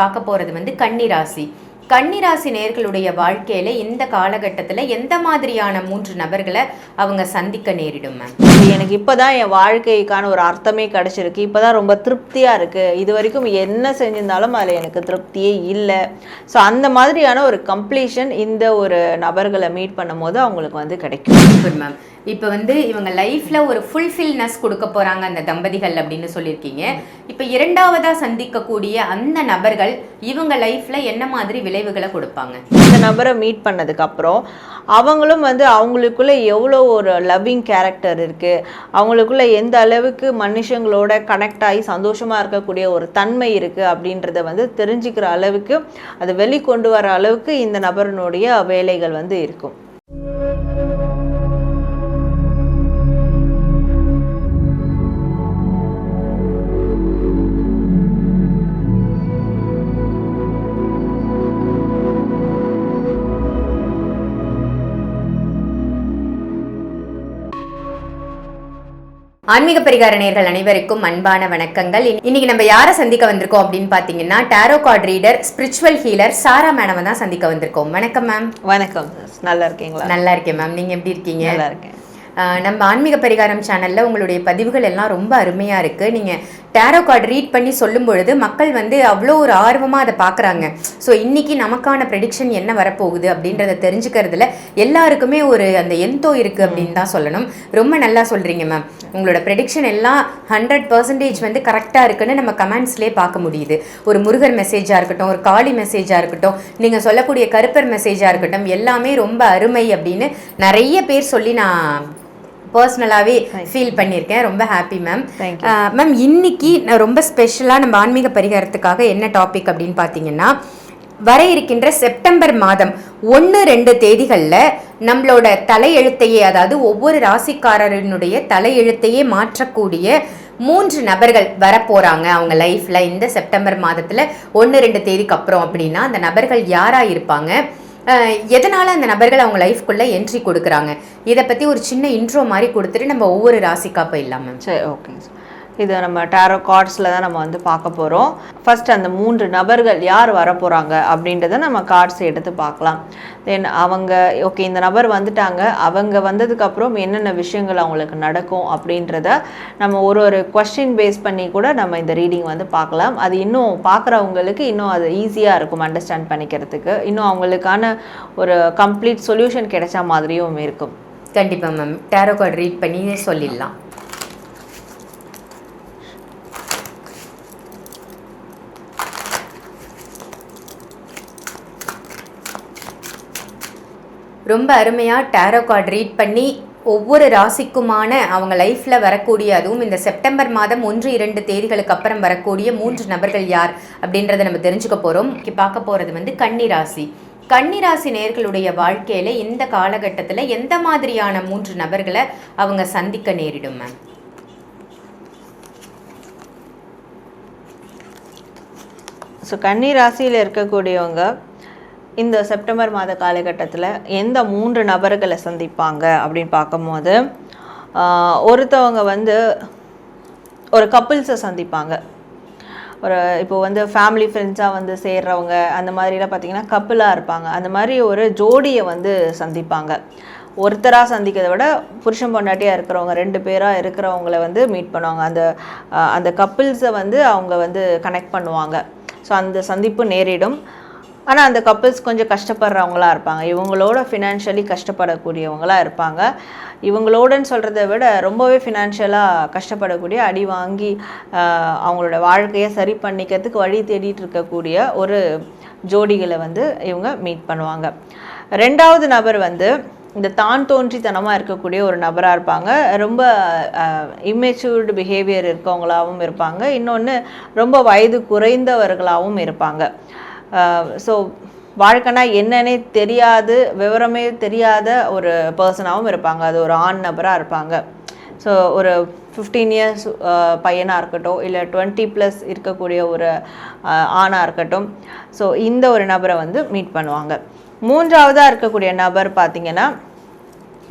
பார்க்க போகிறது வந்து கன்னிராசி. கன்னிராசி நேயர்களுடைய வாழ்க்கையில இந்த காலகட்டத்தில் எந்த மாதிரியான 3 நபர்களை அவங்க சந்திக்க நேரிடும்? எனக்கு இப்போதான் என் வாழ்க்கைக்கான ஒரு அர்த்தமே கிடைச்சிருக்கு. இப்போதான் ரொம்ப திருப்தியாக இருக்குது. இது வரைக்கும் என்ன செஞ்சிருந்தாலும் அதில் எனக்கு திருப்தியே இல்லை. ஸோ அந்த மாதிரியான ஒரு கம்ப்ளீஷன் இந்த ஒரு நபர்களை மீட் பண்ணும் போது அவங்களுக்கு வந்து கிடைக்கும். Super ma'am. இப்போ வந்து இவங்க லைஃப்ல ஒரு ஃபுல்ஃபில்னஸ் கொடுக்க போறாங்க அந்த தம்பதிகள் அப்படின்னு சொல்லியிருக்கீங்க. இப்போ இரண்டாவதா சந்திக்கக்கூடிய அந்த நபர்கள் இவங்க லைஃப்ல என்ன மாதிரி விளைவுகளை கொடுப்பாங்க? இந்த நபரை மீட் பண்ணதுக்கு அப்புறம் அவங்களும் வந்து அவங்களுக்குள்ள எவ்வளோ ஒரு லவ்விங் கேரக்டர் இருக்குது, அவங்களுக்குள்ள எந்த அளவுக்கு மனுஷங்களோட கனெக்ட் ஆகி சந்தோஷமாக இருக்கக்கூடிய ஒரு தன்மை இருக்குது அப்படின்றத வந்து தெரிஞ்சுக்கிற அளவுக்கு, அதை வெளிக்கொண்டு வர அளவுக்கு இந்த நபரினுடைய வேலைகள் வந்து இருக்கும். ஆன்மீக பரிகார நேயர்கள் அனைவருக்கும் அன்பான வணக்கங்கள். இன்னைக்கு நம்ம யாரை சந்திக்க வந்திருக்கோம் அப்படின்னு பாத்தீங்கன்னா, tarot card reader, spiritual healer Sarah madam தான் சந்திக்க வந்திருக்கோம். வணக்கம் மேம். வணக்கம். நல்லா இருக்கீங்களா? நல்லா இருக்கேன் மேம். நீங்க எப்படி இருக்கீங்க? நல்லா இருக்கேன். நம்ம ஆன்மீக பரிகாரம் சேனலில் உங்களுடைய பதிவுகள் எல்லாம் ரொம்ப அருமையாக இருக்குது. நீங்கள் டேரோ கார்டு ரீட் பண்ணி சொல்லும் பொழுது மக்கள் வந்து அவ்வளோ ஒரு ஆர்வமாக அதை பார்க்குறாங்க. ஸோ இன்றைக்கி நமக்கான ப்ரெடிக்ஷன் என்ன வரப்போகுது அப்படின்றத தெரிஞ்சுக்கிறதுல எல்லாருக்குமே ஒரு அந்த எந்தோ இருக்குது அப்படின்னு தான் சொல்லணும். ரொம்ப நல்லா சொல்கிறீங்க மேம். உங்களோட ப்ரெடிக்ஷன் எல்லாம் 100% வந்து கரெக்டாக இருக்குன்னு நம்ம கமெண்ட்ஸ்லேயே பார்க்க முடியுது. ஒரு முருகர் மெசேஜாக இருக்கட்டும், ஒரு காளி மெசேஜாக இருக்கட்டும், நீங்கள் சொல்லக்கூடிய கருப்பர் மெசேஜாக இருக்கட்டும், எல்லாமே ரொம்ப அருமை அப்படின்னு நிறைய பேர் சொல்லி நான் பர்சனலாகவே ஃபீல் பண்ணியிருக்கேன். ரொம்ப ஹாப்பி மேம். மேம், இன்னைக்கு நான் ரொம்ப ஸ்பெஷலாக நம்ம ஆன்மீக பரிகாரத்துக்காக என்ன டாபிக் அப்படின்னு பார்த்தீங்கன்னா, வர இருக்கின்ற செப்டம்பர் மாதம் 1-2 தேதிகளில் நம்மளோட தலையெழுத்தையே, அதாவது ஒவ்வொரு ராசிக்காரரினுடைய தலையெழுத்தையே மாற்றக்கூடிய 3 நபர்கள் வரப்போகிறாங்க அவங்க லைஃப்பில் இந்த செப்டம்பர் மாதத்தில் 1-2 தேதிக்கு அப்புறம். அப்படின்னா அந்த நபர்கள் யாராக இருப்பாங்க, எதனால் அந்த நபர்கள் அவங்க லைஃப்குள்ளே என்ட்ரி கொடுக்குறாங்க, இதை பற்றி ஒரு சின்ன இன்ட்ரோ மாதிரி கொடுத்துட்டு நம்ம ஒவ்வொரு ராசிக்கா போயிடலாம் மேம். சரி, ஓகேங்க சார். இது நம்ம டாரோ கார்ட்ஸில் தான் நம்ம வந்து பார்க்க போகிறோம். ஃபர்ஸ்ட் அந்த 3 நபர்கள் யார் வரப்போகிறாங்க அப்படின்றத நம்ம கார்ட்ஸ் எடுத்து பார்க்கலாம். தென் அவங்க ஓகே இந்த நபர் வந்துட்டாங்க, அவங்க வந்ததுக்கப்புறம் என்னென்ன விஷயங்கள் அவங்களுக்கு நடக்கும் அப்படின்றத நம்ம ஒரு கொஸ்டின் பேஸ் பண்ணி கூட நம்ம இந்த ரீடிங் வந்து பார்க்கலாம். அது இன்னும் பார்க்குறவங்களுக்கு இன்னும் அது ஈஸியாக இருக்கும் அண்டர்ஸ்டாண்ட் பண்ணிக்கிறதுக்கு. இன்னும் அவங்களுக்கான ஒரு கம்ப்ளீட் சொல்யூஷன் கிடைச்ச மாதிரியும் இருக்கும். கண்டிப்பாக மேம். டாரோ கார்டு ரீட் பண்ணி சொல்லிடலாம். ரொம்ப அருமையாக டாரோ கார்டு ரீட் பண்ணி ஒவ்வொரு ராசிக்குமான அவங்க லைஃப்பில் வரக்கூடிய, அதுவும் இந்த செப்டம்பர் மாதம் 1-2 தேதிகளுக்கு அப்புறம் வரக்கூடிய 3 நபர்கள் யார் அப்படின்றத நம்ம தெரிஞ்சுக்க போகிறோம். பார்க்க போகிறது வந்து கன்னிராசி. கன்னிராசி நேயர்களுடைய வாழ்க்கையில் இந்த காலகட்டத்தில் எந்த மாதிரியான 3 நபர்களை அவங்க சந்திக்க நேரிடும் மேம்? ஸோ கன்னிராசியில் இருக்கக்கூடியவங்க இந்த செப்டம்பர் மாத காலகட்டத்தில் எந்த 3 நபர்களை சந்திப்பாங்க அப்படின்னு பார்க்கும்போது, ஒருத்தவங்க வந்து ஒரு கப்புள்ஸை சந்திப்பாங்க. இப்போ வந்து ஃபேமிலி ஃப்ரெண்ட்ஸாக வந்து சேர்றவங்க அந்த மாதிரிலாம் பார்த்திங்கன்னா கப்புளாக இருப்பாங்க. அந்த மாதிரி ஒரு ஜோடியை வந்து சந்திப்பாங்க. ஒருத்தராக சந்திக்கிறத விட புருஷன் பொண்டாட்டியாக இருக்கிறவங்க 2 பேராக இருக்கிறவங்கள வந்து மீட் பண்ணுவாங்க. அந்த கப்புள்ஸை வந்து அவங்க வந்து கனெக்ட் பண்ணுவாங்க. ஸோ அந்த சந்திப்பு நேரிடும். ஆனால் அந்த கப்புள்ஸ் கொஞ்சம் கஷ்டப்படுறவங்களாக இருப்பாங்க. இவங்களோட ஃபினான்ஷியலி கஷ்டப்படக்கூடியவங்களாக இருப்பாங்க. இவங்களோடன்னு சொல்கிறத விட ரொம்பவே ஃபினான்ஷியலாக கஷ்டப்படக்கூடிய, அடி வாங்கி அவங்களோட வாழ்க்கையை சரி பண்ணிக்கிறதுக்கு வழி தேடிட்டு இருக்கக்கூடிய ஒரு ஜோடிகளை வந்து இவங்க மீட் பண்ணுவாங்க. 2வது நபர் வந்து இந்த தான் தோன்றித்தனமாக இருக்கக்கூடிய ஒரு நபராக இருப்பாங்க. ரொம்ப இம்மெச்சூர்டு பிஹேவியர் இருக்கவங்களாகவும் இருப்பாங்க. இன்னொன்று ரொம்ப வயது குறைந்தவர்களாகவும் இருப்பாங்க. ஸோ வாழ்க்கைனா என்னன்னே தெரியாது, விவரமே தெரியாத ஒரு பர்சனாகவும் இருப்பாங்க. அது ஒரு ஆண் நபராக இருப்பாங்க. ஸோ ஒரு 15 இயர்ஸ் பையனாக இருக்கட்டும், இல்லை 20+ இருக்கக்கூடிய ஒரு ஆணாக இருக்கட்டும். ஸோ இந்த ஒரு நபரை வந்து மீட் பண்ணுவாங்க. 3வதாக இருக்கக்கூடிய நபர் பார்த்திங்கன்னா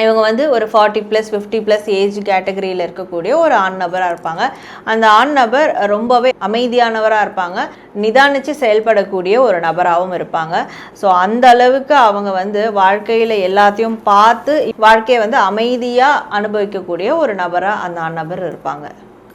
இவங்க வந்து ஒரு 40+ 50+ ஏஜ் கேட்டகரியில் இருக்கக்கூடிய ஒரு ஆண் நபராக இருப்பாங்க. அந்த ஆண் நபர் ரொம்பவே அமைதியானவராக இருப்பாங்க, நிதானித்து செயல்படக்கூடிய ஒரு நபராகவும் இருப்பாங்க. ஸோ அந்த அளவுக்கு அவங்க வந்து வாழ்க்கையில் எல்லாத்தையும் பார்த்து வாழ்க்கையை வந்து அமைதியாக அனுபவிக்கக்கூடிய ஒரு நபராக அந்த ஆண் நபர் இருப்பாங்க.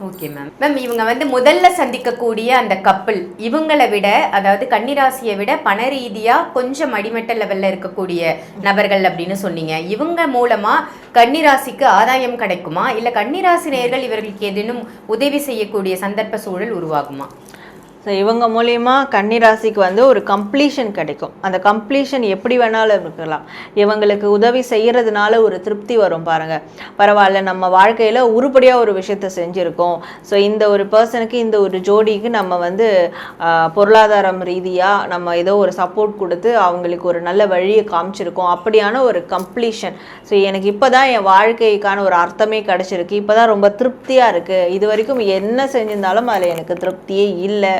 ஓகே மேம் இவங்க வந்து முதல்ல சந்திக்கக்கூடிய அந்த கப்பல் இவங்களை விட, அதாவது கன்னிராசியை விட பண ரீதியா கொஞ்சம் அடிமட்ட லெவல்ல இருக்கக்கூடிய நபர்கள் அப்படின்னு சொன்னீங்க. இவங்க மூலமா கன்னிராசிக்கு ஆதாயம் கிடைக்குமா, இல்ல கன்னிராசி நேயர்கள் இவர்களுக்கு ஏதேனும் உதவி செய்யக்கூடிய சந்தர்ப்ப சூழல் உருவாகுமா? ஸோ இவங்க மூலயமா கன்னிராசிக்கு வந்து ஒரு கம்ப்ளீஷன் கிடைக்கும். அந்த கம்ப்ளீஷன் எப்படி வேணாலும் இருக்கலாம். இவங்களுக்கு உதவி செய்கிறதுனால ஒரு திருப்தி வரும் பாருங்கள். பரவாயில்ல, நம்ம வாழ்க்கையில் உருப்படியாக ஒரு விஷயத்த செஞ்சுருக்கோம். ஸோ இந்த ஒரு பர்சனுக்கு, இந்த ஒரு ஜோடிக்கு நம்ம வந்து பொருளாதாரம் ரீதியாக நம்ம ஏதோ ஒரு சப்போர்ட் கொடுத்து அவங்களுக்கு ஒரு நல்ல வழியை காமிச்சிருக்கோம். அப்படியான ஒரு கம்ப்ளீஷன். ஸோ எனக்கு இப்போ தான் என் வாழ்க்கைக்கான ஒரு அர்த்தமே கிடச்சிருக்கு, இப்போ தான் ரொம்ப திருப்தியாக இருக்குது. இது வரைக்கும் என்ன செஞ்சிருந்தாலும் அதில் எனக்கு திருப்தியே இல்லை.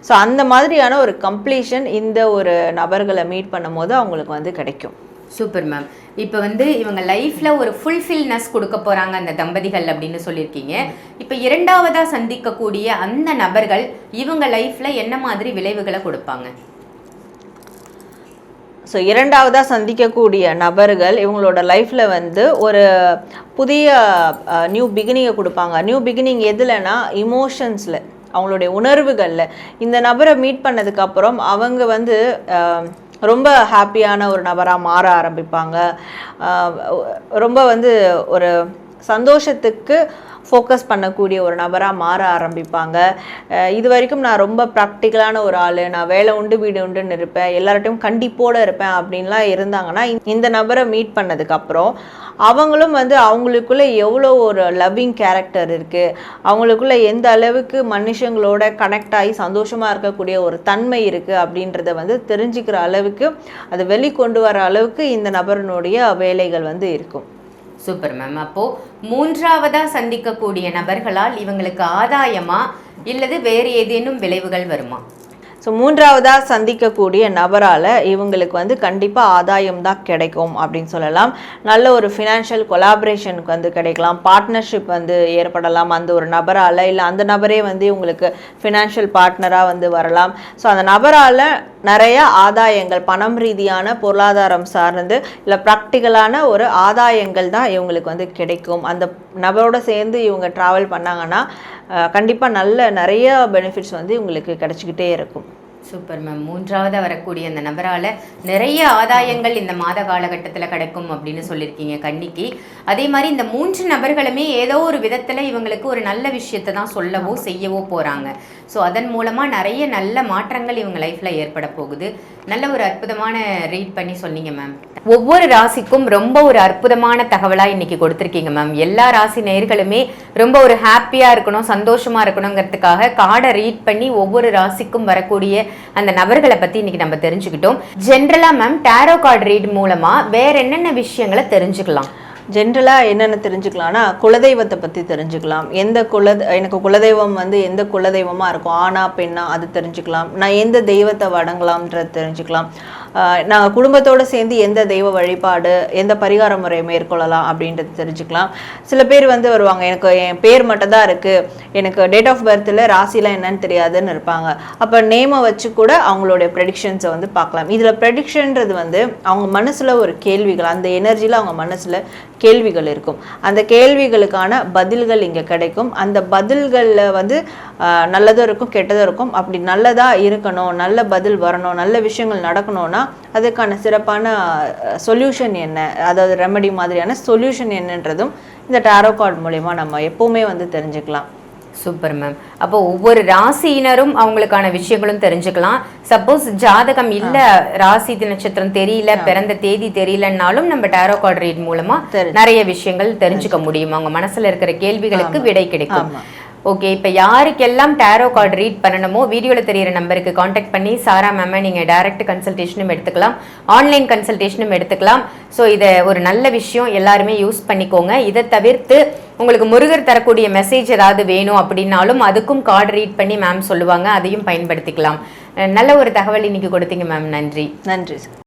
ஸோ அந்த மாதிரியான ஒரு கம்ப்ளீஷன் இந்த ஒரு நபர்களை மீட் பண்ணும் போது அவங்களுக்கு வந்து கிடைக்கும். Super ma'am. இப்போ வந்து இவங்க லைஃப்ல ஒரு ஃபுல்ஃபில்னஸ் கொடுக்க போறாங்க அந்த தம்பதிகள் அப்படின்னு சொல்லியிருக்கீங்க. இப்போ இரண்டாவதா சந்திக்கக்கூடிய அந்த நபர்கள் இவங்க லைஃப்ல என்ன மாதிரி விளைவுகளை கொடுப்பாங்க? ஸோ இரண்டாவதாக சந்திக்கக்கூடிய நபர்கள் இவங்களோட லைஃப்பில் வந்து ஒரு புதிய நியூ பிகினிங்கை கொடுப்பாங்க. நியூ பிகினிங் எதுலனா இமோஷன்ஸில், அவங்களுடைய உணர்வுகளில். இந்த நபரை மீட் பண்ணதுக்கப்புறம் அவங்க வந்து ரொம்ப ஹாப்பியான ஒரு நபராக மாற ஆரம்பிப்பாங்க. ரொம்ப வந்து ஒரு சந்தோஷத்துக்கு ஃபோக்கஸ் பண்ணக்கூடிய ஒரு நபராக மாற ஆரம்பிப்பாங்க. இது வரைக்கும் நான் ரொம்ப ப்ராக்டிக்கலான ஒரு ஆள், நான் வேலை உண்டு வீடு உண்டுன்னு இருப்பேன், எல்லார்ட்டையும் கண்டிப்போடு இருப்பேன் அப்படின்லாம் இருந்தாங்கன்னா, இந்த நபரை மீட் பண்ணதுக்கப்புறம் அவங்களும் வந்து அவங்களுக்குள்ள எவ்வளோ ஒரு லவ்விங் கேரக்டர் இருக்குது, அவங்களுக்குள்ள எந்த அளவுக்கு மனுஷங்களோட கனெக்ட் ஆகி சந்தோஷமாக இருக்கக்கூடிய ஒரு தன்மை இருக்குது அப்படின்றத வந்து தெரிஞ்சுக்கிற அளவுக்கு, அதை வெளிக்கொண்டு வர அளவுக்கு இந்த நபரினுடைய வேலைகள் வந்து இருக்கும். Super ma'am. அப்போ மூன்றாவதா சந்திக்கக்கூடிய நபர்களால் இவங்களுக்கு ஆதாயமா இல்லது வேறு ஏதேனும் விளைவுகள் வருமா? ஸோ மூன்றாவதாக சந்திக்கக்கூடிய நபரால் இவங்களுக்கு வந்து கண்டிப்பாக ஆதாயம் தான் கிடைக்கும் அப்படின்னு சொல்லலாம். நல்ல ஒரு ஃபினான்ஷியல் கொலாபரேஷனுக்கு வந்து கிடைக்கலாம், பார்ட்னர்ஷிப் வந்து ஏற்படலாம் அந்த ஒரு நபரால். இல்லை அந்த நபரே வந்து இவங்களுக்கு ஃபினான்ஷியல் பார்ட்னராக வந்து வரலாம். ஸோ அந்த நபரால் நிறைய ஆதாயங்கள், பணம் ரீதியான பொருளாதாரம் சார்ந்து இல்லை ப்ராக்டிக்கலான ஒரு ஆதாயங்கள் தான் இவங்களுக்கு வந்து கிடைக்கும். அந்த நபரோடு சேர்ந்து இவங்க ட்ராவல் பண்ணாங்கன்னா கண்டிப்பாக நிறைய பெனிஃபிட்ஸ் வந்து இவங்களுக்கு கிடைச்சிக்கிட்டே இருக்கும். Super ma'am. மூன்றாவது வரக்கூடிய அந்த நபரால் நிறைய ஆதாயங்கள் இந்த மாத காலகட்டத்தில் கிடைக்கும் அப்படின்னு சொல்லியிருக்கீங்க கன்னிக்கு. அதே மாதிரி இந்த 3 நபர்களுமே ஏதோ ஒரு விதத்தில் இவங்களுக்கு ஒரு நல்ல விஷயத்தை தான் சொல்லவோ செய்யவோ போகிறாங்க. ஸோ அதன் மூலமாக நிறைய நல்ல மாற்றங்கள் இவங்க லைஃப்பில் ஏற்பட போகுது. நல்ல ஒரு அற்புதமான ரீட் பண்ணி சொன்னீங்க மேம். ஒவ்வொரு ராசிக்கும் ரொம்ப ஒரு அற்புதமான தகவலாக இன்னைக்கு கொடுத்துருக்கீங்க மேம். எல்லா ராசி நேயர்களுமே ரொம்ப ஒரு ஹாப்பியாக இருக்கணும், சந்தோஷமாக இருக்கணுங்கிறதுக்காக கார்டை ரீட் பண்ணி ஒவ்வொரு ராசிக்கும் வரக்கூடிய அந்த நபர்களை பற்றி இன்னைக்கு நம்ம தெரிஞ்சுக்கிட்டோம். ஜென்ரலாக மேம் டேரோ கார்டு ரீட் மூலமாக வேற என்னென்ன விஷயங்களை தெரிஞ்சுக்கலாம்? ஜென்ரலாக என்னென்ன தெரிஞ்சுக்கலாம்னா, குலதெய்வத்தை பற்றி தெரிஞ்சுக்கலாம். எனக்கு குலதெய்வம் வந்து எந்த குலதெய்வமாக இருக்கும், ஆணா பெண்ணா, அது தெரிஞ்சுக்கலாம். நான் எந்த தெய்வத்தை வணங்கலாம்ன்றது தெரிஞ்சுக்கலாம். நாங்கள் குடும்பத்தோடு சேர்ந்து எந்த தெய்வ வழிபாடு, எந்த பரிகார முறையை மேற்கொள்ளலாம் அப்படின்றது தெரிஞ்சுக்கலாம். சில பேர் வந்து வருவாங்க, எனக்கு என் பேர் மட்டும் தான் இருக்குது, எனக்கு டேட் ஆஃப் பர்த்தில் ராசிலாம் என்னன்னு தெரியாதுன்னு இருப்பாங்க. அப்போ நேமை வச்சு கூட அவங்களுடைய ப்ரெடிக்ஷன்ஸை வந்து பார்க்கலாம். இதில் ப்ரெடிக்ஷன்றது வந்து அவங்க மனசில் ஒரு கேள்விகள், அந்த எனர்ஜியில் அவங்க மனசில் கேள்விகள் இருக்கும். அந்த கேள்விகளுக்கான பதில்கள் இங்கே கிடைக்கும். அந்த பதில்களில் வந்து நல்லதும் இருக்கும் கெட்டதும் இருக்கும். அப்படி நல்லதாக இருக்கணும், நல்ல பதில் வரணும், நல்ல விஷயங்கள் நடக்கணும்னா அதுக்கான சிறப்பான சொல்யூஷன் என்ன, அதாவது ரெமடி மாதிரியான சொல்யூஷன் என்னன்றதும் இந்த டாரோ கார்டு மூலமா நம்ம எப்பவுமே வந்து தெரிஞ்சுக்கலாம். Super ma'am. அப்போ ஒவ்வொரு ராசியினரும் அவங்களுக்கான விஷயங்களும் தெரிஞ்சுக்கலாம். சப்போஸ் ஜாதகம் இல்ல, ராசி நட்சத்திரம் தெரியல, பிறந்த தேதி தெரியலன்னாலும் நம்ம டாரோ கார்டு ரீட் மூலமா நிறைய விஷயங்கள் தெரிஞ்சுக்க முடியும். அவங்க மனசுல இருக்கிற கேள்விகளுக்கு விடை கிடைக்கும். ஓகே, இப்போ யாருக்கெல்லாம் டாரோ கார்டு ரீட் பண்ணணுமோ வீடியோவில் தெரியிற நம்பருக்கு காண்டாக்ட் பண்ணி சாரா மேம் நீங்கள் டைரக்ட் கன்சல்டேஷனும் எடுத்துக்கலாம், ஆன்லைன் கன்சல்டேஷனும் எடுத்துக்கலாம். ஸோ இதை ஒரு நல்ல விஷயம், எல்லாருமே யூஸ் பண்ணிக்கோங்க. இதை தவிர்த்து உங்களுக்கு முருகர் தரக்கூடிய மெசேஜ் ஏதாவது வேணும் அப்படின்னாலும் அதுக்கும் கார்டு ரீட் பண்ணி மேம் சொல்லுவாங்க, அதையும் பயன்படுத்திக்கலாம். நல்ல ஒரு தகவல் இன்னைக்கு கொடுத்தீங்க மேம். நன்றி. நன்றி சார்.